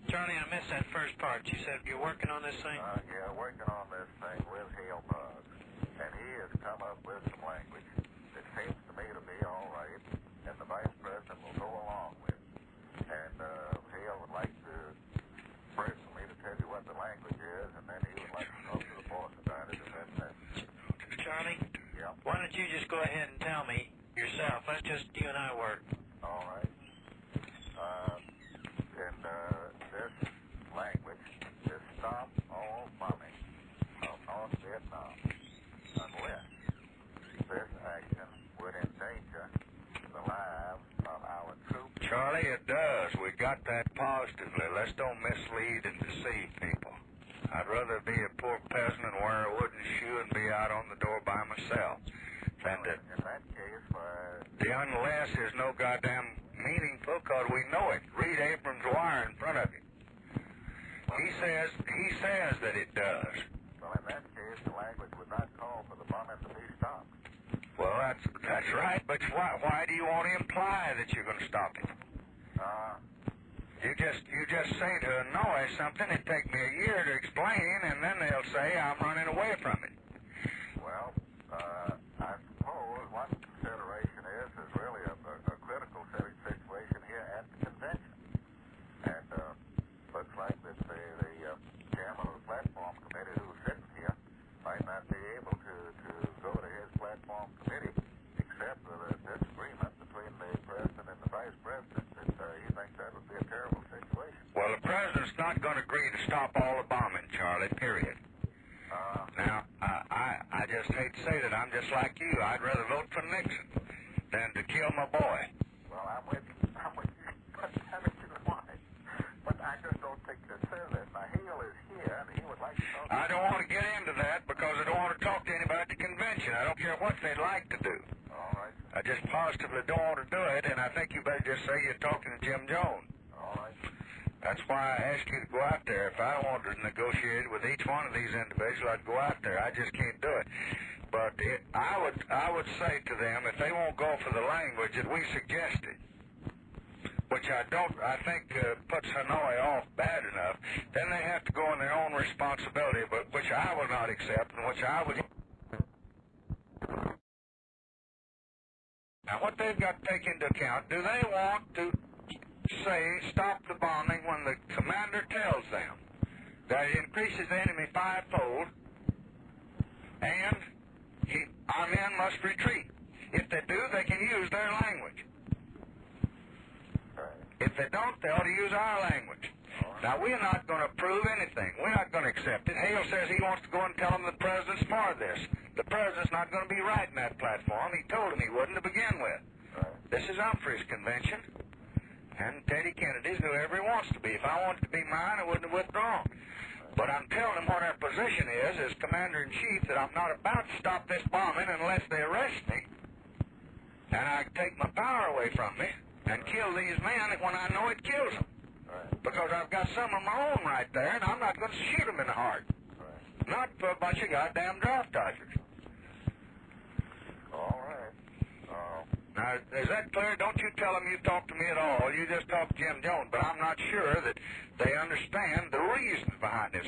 Charlie, I missed that first part. You said you're working on this thing? Yeah, working on this thing with Hale Bugs. And he has come up with some language that seems to me to be all right, and the Vice President will go along with. And Hale would like to personally to tell you what the language is, and then he would like to talk to the boss about it, and that's that. Charlie? Yeah. Why don't you just go ahead and tell me yourself? Let's just you and I work. All right. This language is stop all bombing of North Vietnam unless this action would endanger the lives of our troops. Charlie, it does. We got that positively. Let's don't mislead and deceive people. I'd rather be a poor peasant and wear a wooden shoe and be out on the door by myself than to... In that case, the unless is no goddamn meaningful because we know it. Read Abrams' wire in front of you. He says that it does. Well, in that case, the language would not call for the bombing to be stopped. Well, that's right, but why do you want to imply that you're going to stop it? You just say to Hanoi something, it'd take me a year to explain, and then they'll say I'm running away from it. Well, I suppose one consideration is really a critical situation here at the convention. And looks like that the chairman of the platform committee who's sitting here might not be able to go to his platform committee except for the disagreement between the president and the vice president. He thinks that would be a terrible situation. Well, the president's not going to agree to stop all the bombing, Charlie, period. Now, I just hate to say that I'm just like you. I'd rather vote for Nixon than to kill my boy. Well, I'm with you. But I mean, you know why? But I just don't think that says that. Now, Hale is here, and he would like to talk to I don't want to get into that because I don't want to talk to anybody at the convention. I don't care what they'd like to do. All right. I just positively don't want to do it, and I think you better just say you're talking to Jim Jones. All right. That's why I asked you to go out there. If I wanted to negotiate with each one of these individuals, I'd go out there. I just can't do it. But I would say to them, if they won't go for the language that we suggested, which I think puts Hanoi off bad enough, then they have to go on their own responsibility, but which I will not accept, and which I would... Now, what they've got to take into account, do they want to say stop the bombing when the commander tells them that it increases the enemy fivefold and our men must retreat? If they do, they can use their language. If they don't, they ought to use our language. Now, we're not going to approve anything. We're not going to accept it. Hale says he wants to go and tell them the president's for this. The president's not going to be writing that platform. He told him he wouldn't to begin with. This is Humphrey's convention, and Teddy Kennedy's, whoever he wants to be. If I wanted to be mine, I wouldn't have withdrawn. But I'm telling him what our position is as Commander-in-Chief, that I'm not about to stop this bombing unless they arrest me, and I take my power away from me and kill these men when I know it kills them. Because I've got some of my own right there, and I'm not going to shoot them in the heart. Not for a bunch of goddamn draft dodgers. All right. Now, is that clear? Don't you tell them you talked to me at all. You just talked to Jim Jones. But I'm not sure that they understand the reasons behind this.